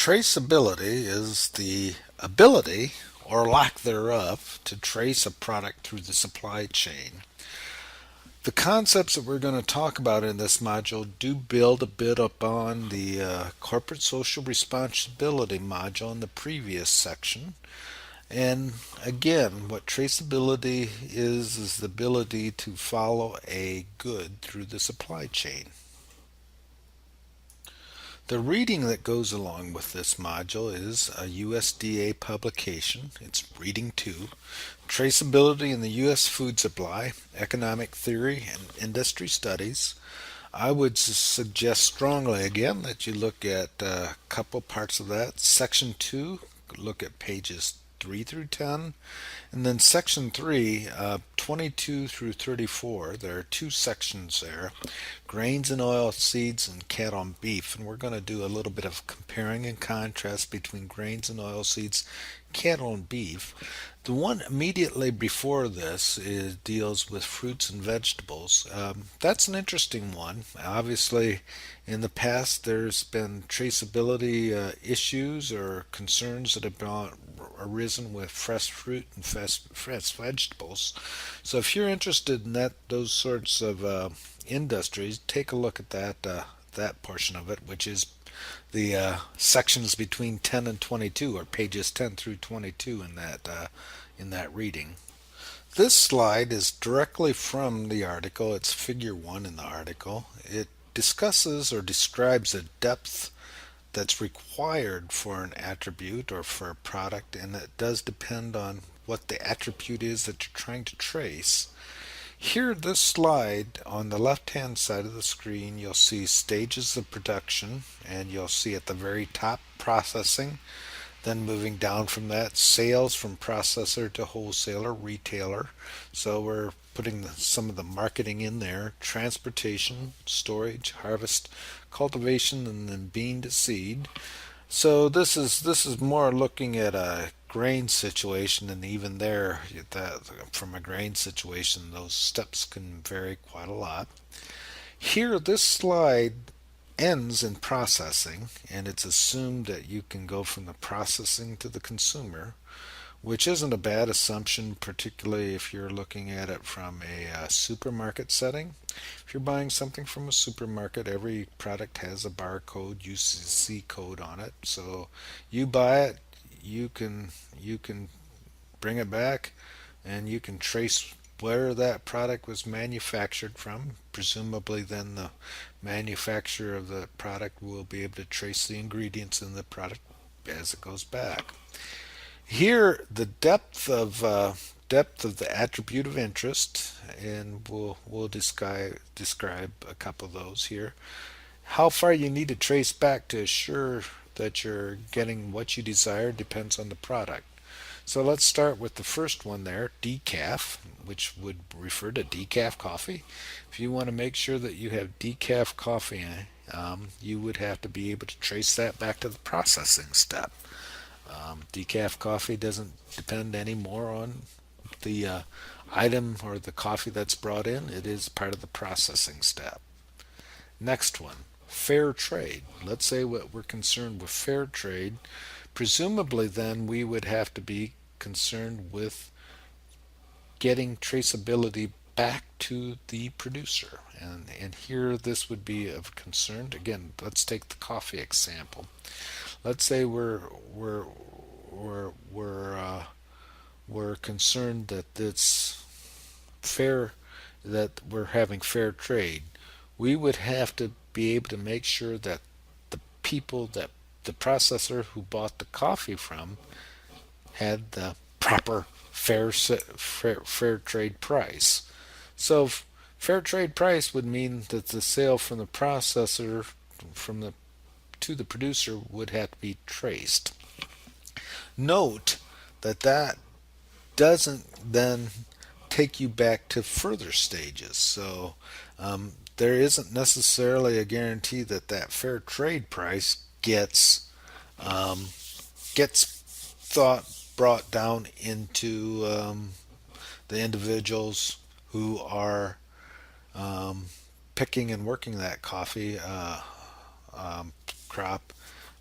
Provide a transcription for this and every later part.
Traceability is the ability or lack thereof to trace a product through the supply chain. The concepts that we're going to talk about in this module do build a bit upon the corporate social responsibility module in the previous section. And again, what traceability is the ability to follow a good through the supply chain. The reading that goes along with this module is a USDA publication. It's reading 2, Traceability in the U.S. Food Supply, Economic Theory and Industry Studies. I would suggest strongly again that you look at a couple parts of that. Section 2, look at pages 3 through 10. And then section 3, 22 through 34, there are 2 sections there, grains and oil seeds and cattle and beef. And we're going to do a little bit of comparing and contrast between grains and oil seeds, cattle and beef. The one immediately before this deals with fruits and vegetables. That's an interesting one. Obviously, in the past, there's been traceability issues or concerns that have arisen with fresh fruit and fresh vegetables. So, if you're interested in those sorts of industries, take a look at that portion of it, which is the sections between 10 and 22, or pages 10 through 22 in that reading. This slide is directly from the article. It's figure 1 in the article. It discusses or describes the depth that's required for an attribute or for a product, and it does depend on what the attribute is that you're trying to trace. Here, this slide, on the left-hand side of the screen, you'll see stages of production, and you'll see at the very top processing, then moving down from that, sales from processor to wholesaler, retailer. So we're putting some of the marketing in there, transportation, storage, harvest, cultivation, and then bean to seed. So this is more looking at a grain situation, and even there, from a grain situation, those steps can vary quite a lot. Here, this slide ends in processing, and it's assumed that you can go from the processing to the consumer, which isn't a bad assumption, particularly if you're looking at it from a supermarket setting. If you're buying something from a supermarket, every product has a barcode, UCC code on it. So you buy it, you can bring it back, and you can trace where that product was manufactured from. Presumably, then the manufacturer of the product will be able to trace the ingredients in the product as it goes back. Here, the depth of the attribute of interest, and we'll describe a couple of those here. How far you need to trace back to assure that you're getting what you desire depends on the product. So let's start with the first one there, decaf, which would refer to decaf coffee. If you want to make sure that you have decaf coffee, you would have to be able to trace that back to the processing step. Decaf coffee doesn't depend anymore on the item or the coffee that's brought in. It is part of the processing step. Next one, fair trade. Let's say what we're concerned with fair trade. Presumably, then we would have to be concerned with getting traceability back to the producer. And here this would be of concern. Again, let's take the coffee example. Let's say we're concerned that it's fair, that we're having fair trade. We would have to be able to make sure that the people that the processor who bought the coffee from had the proper fair trade price. So fair trade price would mean that the sale from the processor from the to the producer would have to be traced. Note that doesn't then take you back to further stages. So there isn't necessarily a guarantee that that fair trade price gets thought brought down into the individuals who are picking and working that coffee um, crop.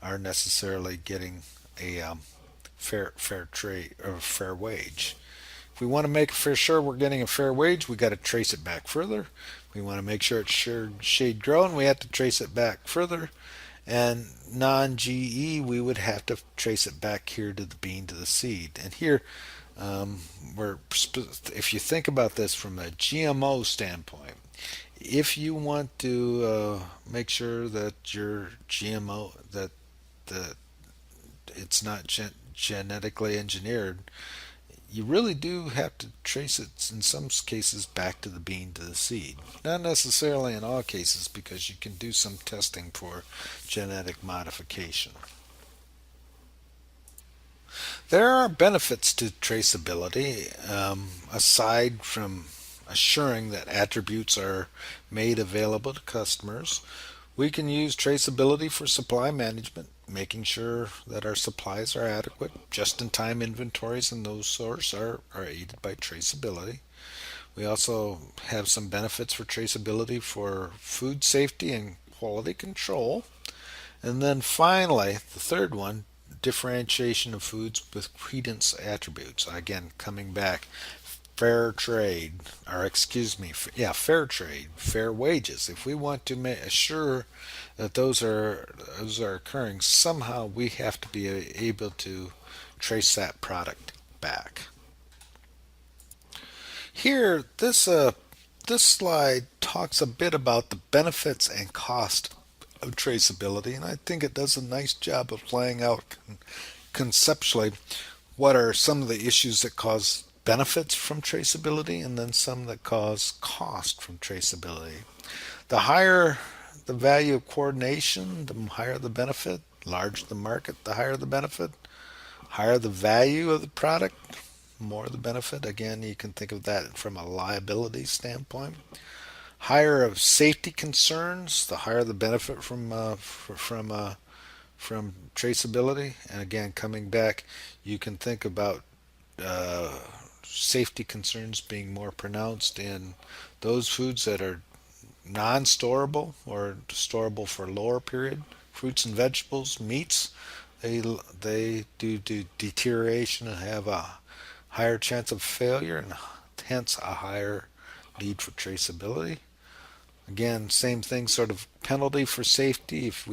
are necessarily getting a fair trade or fair wage. If we want to make sure we're getting a fair wage, we got to trace it back further. We want to make sure it's shade grown, we have to trace it back further. And non-GE, we would have to trace it back here to the bean to the seed. And here, um, if you think about this from a GMO standpoint, if you want to make sure that your GMO that it's not genetically engineered, you really do have to trace it in some cases back to the bean to the seed. Not necessarily in all cases, because you can do some testing for genetic modification. There are benefits to traceability, aside from assuring that attributes are made available to customers. We can use traceability for supply management, making sure that our supplies are adequate. Just in time inventories and those sorts are aided by traceability. We also have some benefits for traceability for food safety and quality control. And then finally, the third one, differentiation of foods with credence attributes. Again, coming back, fair trade, or excuse me, fair trade, fair wages. If we want to assure that those are occurring, somehow we have to be able to trace that product back. Here, this slide talks a bit about the benefits and cost of traceability, and I think it does a nice job of laying out conceptually what are some of the issues that cause benefits from traceability and then some that cause cost from traceability. The higher the value of coordination, the higher the benefit. Larger the market, the higher the benefit. Higher the value of the product, more the benefit. Again, you can think of that from a liability standpoint. Higher of safety concerns, the higher the benefit from traceability. And again, coming back, you can think about uh, safety concerns being more pronounced in those foods that are non-storable or storable for a lower period. Fruits and vegetables, meats, they do deterioration and have a higher chance of failure, and hence a higher need for traceability. Again, same thing, sort of penalty for safety. If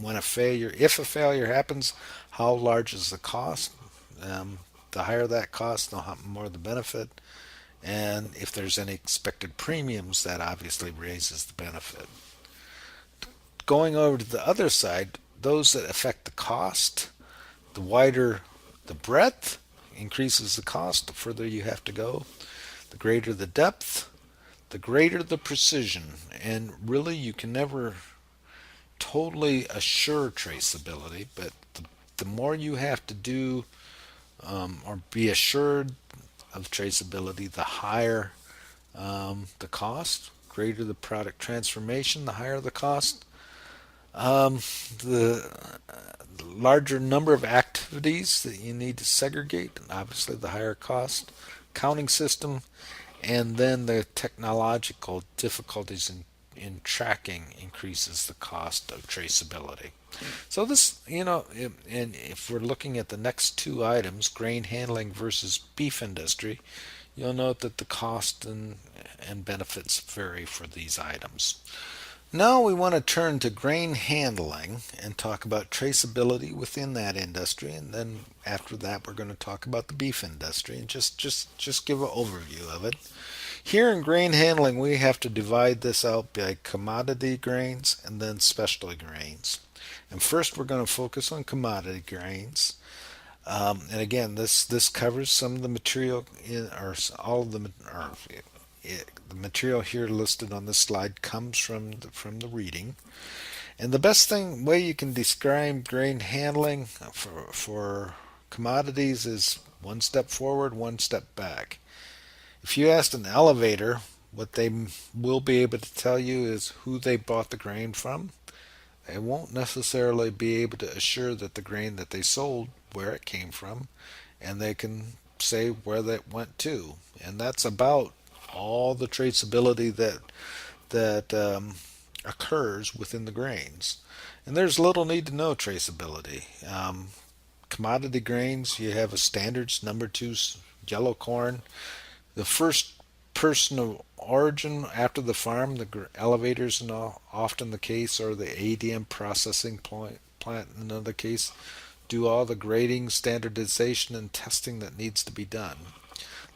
a failure happens, how large is the cost? The higher that cost, the more the benefit. And if there's any expected premiums, that obviously raises the benefit. Going over to the other side, those that affect the cost, the wider the breadth increases the cost, the further you have to go. The greater the depth, the greater the precision. And really, you can never totally assure traceability, but the more you have to do or be assured of traceability, the higher the cost, greater the product transformation, the higher the cost. The larger number of activities that you need to segregate, and obviously the higher cost. Counting system, and then the technological difficulties in tracking increases the cost of traceability. So this, and if we're looking at the next two items, grain handling versus beef industry, you'll note that the cost and benefits vary for these items. Now we want to turn to grain handling and talk about traceability within that industry, and then after that we're going to talk about the beef industry and just give an overview of it. Here in grain handling, we have to divide this out by commodity grains and then specialty grains. And first, we're going to focus on commodity grains. And again, this covers some of the material or all of the material here listed on this slide comes from the reading. And the best way you can describe grain handling for commodities is one step forward, one step back. If you asked an elevator, what they will be able to tell you is who they bought the grain from. They won't necessarily be able to assure that the grain that they sold, where it came from, and they can say where that went to. And that's about all the traceability that occurs within the grains. And there's little need to know traceability. Commodity grains, you have a standards number two, yellow corn. The first person of origin after the farm, the elevators and all, often the case, or the ADM processing plant in another case, do all the grading, standardization, and testing that needs to be done.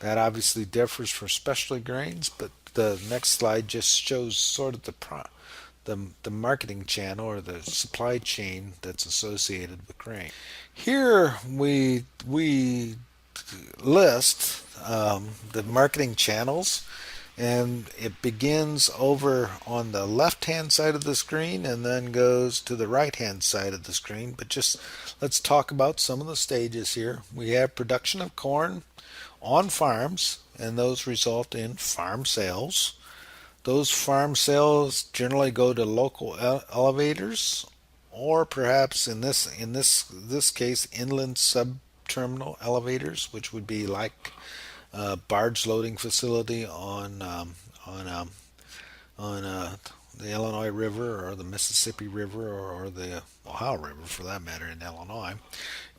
That obviously differs for specialty grains, but the next slide just shows sort of the marketing channel or the supply chain that's associated with grain. Here we list the marketing channels, and it begins over on the left hand side of the screen and then goes to the right hand side of the screen. But just let's talk about some of the stages here. We have production of corn on farms, and those result in farm sales. Those farm sales generally go to local elevators, or perhaps in this case, inland subterminal elevators, which would be like a barge loading facility on on the Illinois River or the Mississippi River or the Ohio River, for that matter, in Illinois.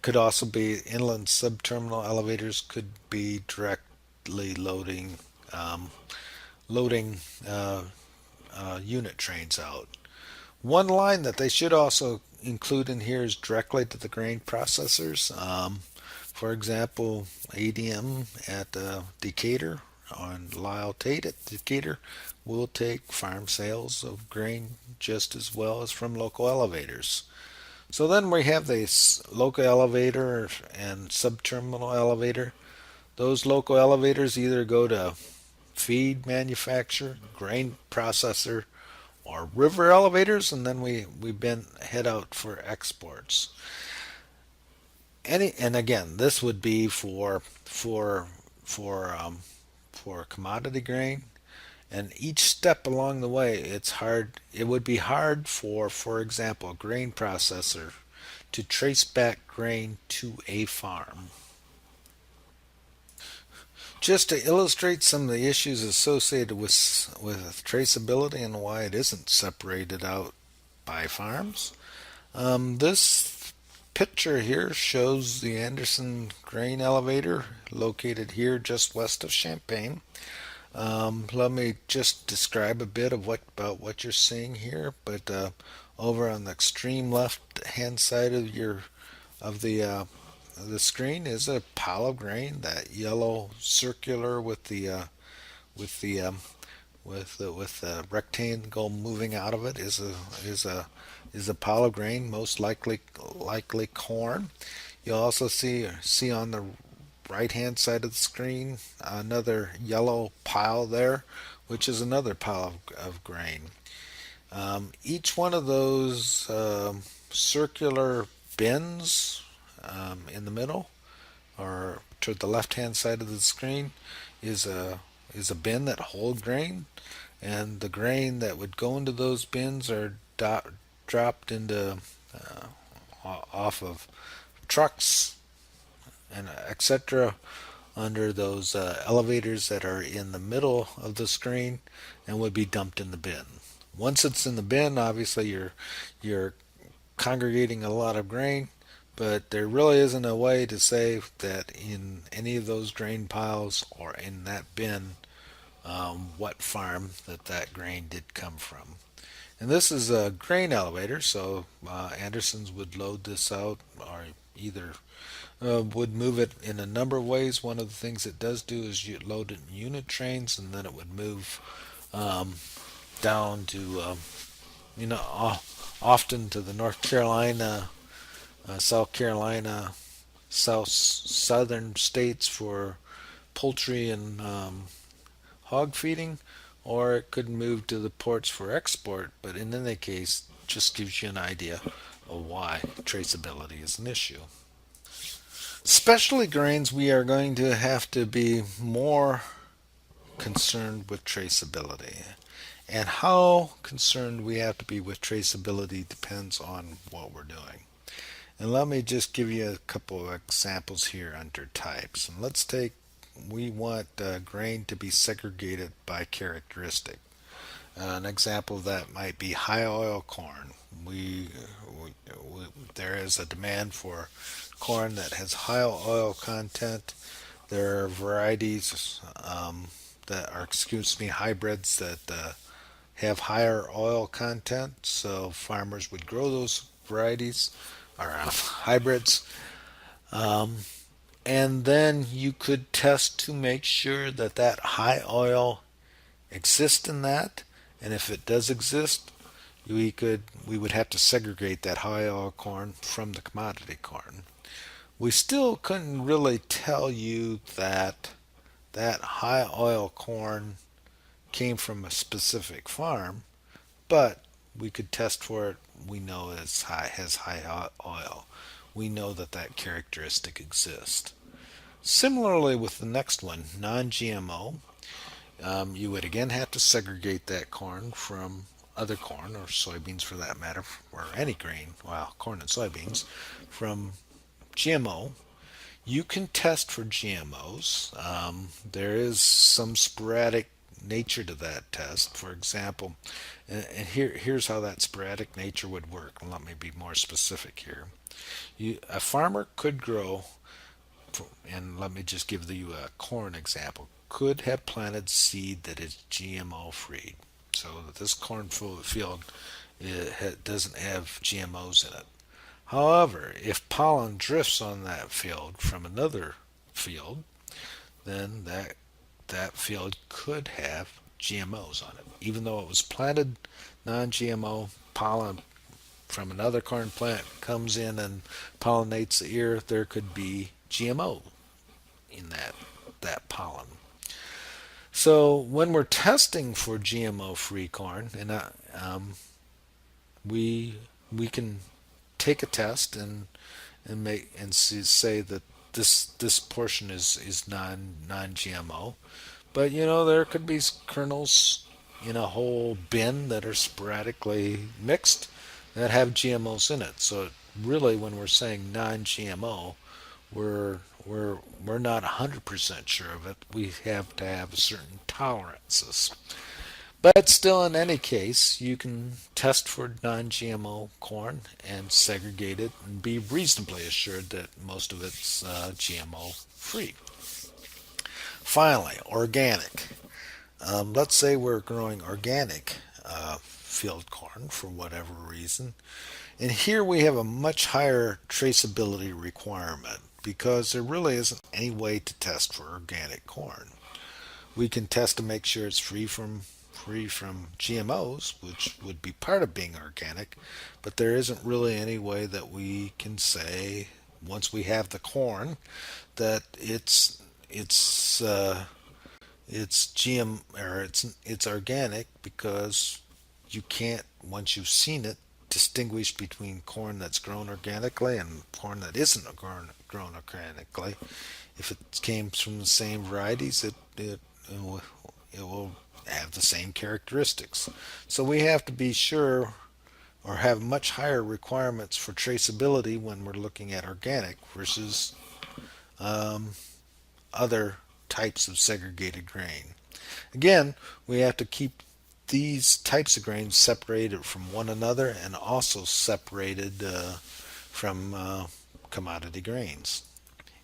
Could also be inland subterminal elevators. Could be directly um, loading unit trains out. One line that they should also include in here is directly to the grain processors. For example, ADM at Decatur on Lyle Tate at Decatur will take farm sales of grain just as well as from local elevators. So then we have this local elevator and subterminal elevator. Those local elevators either go to feed manufacturer, grain processor, or river elevators, and then we been head out for exports. And again, this would be for commodity grain. And each step along the way, it's hard. It would be hard for example, a grain processor to trace back grain to a farm. Just to illustrate some of the issues associated with traceability and why it isn't separated out by farms, this picture here shows the Anderson grain elevator located here just west of Champaign. Let me just describe a bit of what you're seeing here. But over on the extreme left hand side of the screen is a pile of grain. That yellow circular with the with the rectangle moving out of it is a pile of grain, most likely corn. You'll also see on the right hand side of the screen another yellow pile there, which is another pile of grain. Each one of those circular bins in the middle or to the left hand side of the screen is a bin that hold grain, and the grain that would go into those bins are dropped into off of trucks and etc. under those elevators that are in the middle of the screen and would be dumped in the bin. Once it's in the bin, obviously you're congregating a lot of grain, but there really isn't a way to say that in any of those grain piles or in that bin what farm that grain did come from. And this is a grain elevator, so Andersons would load this out, or either would move it in a number of ways. One of the things it does do is you load it in unit trains, and then it would move um, down to, often to the North Carolina, South Carolina, southern states for poultry and hog feeding, or it could move to the ports for export. But in any case, just gives you an idea of why traceability is an issue. Specialty grains, we are going to have to be more concerned with traceability. And how concerned we have to be with traceability depends on what we're doing. And let me just give you a couple of examples here under types. And we want grain to be segregated by characteristic. An example of that might be high oil corn. We there is a demand for corn that has high oil content. There are varieties that are, excuse me, hybrids that have higher oil content. So farmers would grow those varieties or hybrids. And then you could test to make sure that that high oil exists in that. And if it does exist, we would have to segregate that high oil corn from the commodity corn. We still couldn't really tell you that that high oil corn came from a specific farm, but we could test for it. We know it's high has high oil. We know that that characteristic exists. Similarly, with the next one, non-GMO, you would again have to segregate that corn from other corn or soybeans for that matter, or any grain, well, corn and soybeans, from GMO. You can test for GMOs. There is some sporadic nature to that test. For example, here's how that sporadic nature would work. Let me be more specific here. A farmer could grow, and let me just give you a corn example, could have planted seed that is GMO free. So that this cornfield doesn't have GMOs in it. However, if pollen drifts on that field from another field, then that field could have GMOs on it. Even though it was planted non-GMO, pollen from another corn plant comes in and pollinates the ear, there could be GMO in that pollen. So when we're testing for GMO-free corn, and we we can take a test and make and say that this portion is non-GMO, but there could be kernels in a whole bin that are sporadically mixed that have GMOs in it. So really, when we're saying non-GMO, we're we're not 100% sure of it. We have to have certain tolerances. But still, in any case, you can test for non GMO corn and segregate it and be reasonably assured that most of it's GMO free. Finally, organic. Let's say we're growing organic field corn for whatever reason. And here we have a much higher traceability requirement because there really isn't any way to test for organic corn. We can test to make sure it's free from GMOs, which would be part of being organic, but there isn't really any way that we can say once we have the corn that it's GM or it's organic because you can't once you've seen it distinguish between corn that's grown organically and corn that isn't grown organically. If it came from the same varieties, it will have the same characteristics. So we have to be sure or have much higher requirements for traceability when we're looking at organic versus other types of segregated grain. Again, we have to keep these types of grains separated from one another and also separated from commodity grains.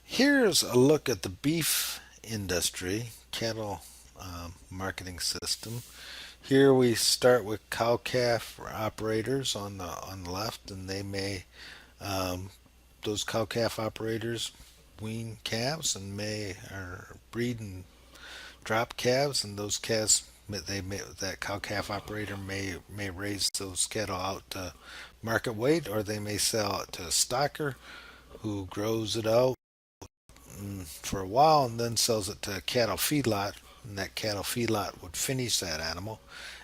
Here's a look at the beef industry, cattle marketing system. Here we start with cow calf operators on the left, and they may those cow calf operators wean calves and may or breed and drop calves, and those calves that cow calf operator may raise those cattle out to market weight, or they may sell it to a stocker who grows it out for a while and then sells it to a cattle feedlot, and that cattle feedlot would finish that animal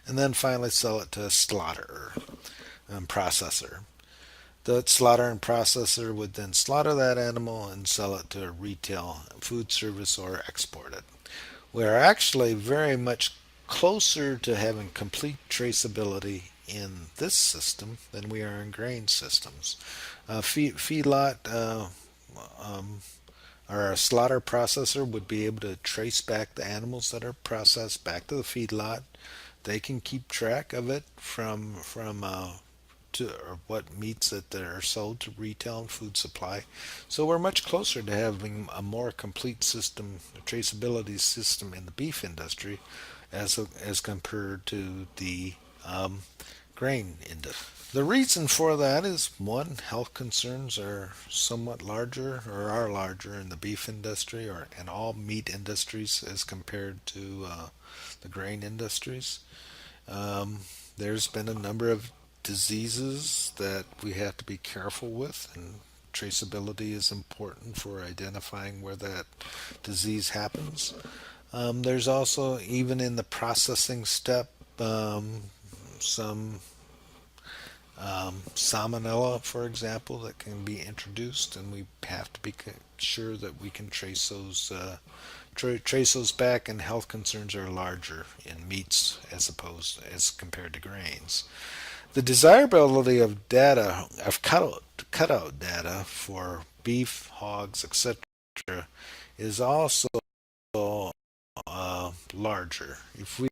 and then finally sell it to a slaughterer and processor. The slaughter and processor would then slaughter that animal and sell it to a retail food service or export it. We are actually very much closer to having complete traceability in this system than we are in grain systems. Feedlot or a slaughter processor would be able to trace back the animals that are processed back to the feedlot. they can keep track of it from to or what meats that are sold to retail and food supply. So we're much closer to having a more complete system, a traceability system in the beef industry, as compared to the grain industry. The reason for that is one, health concerns are somewhat larger or are larger in the beef industry or in all meat industries as compared to the grain industries. Um, there's been a number of diseases that we have to be careful with, and traceability is important for identifying where that disease happens. There's also, even in the processing step, some salmonella, for example, that can be introduced, and we have to be sure that we can trace those back. And health concerns are larger in meats as compared to grains. The desirability of data of cutout data for beef, hogs, etc., is also larger. If we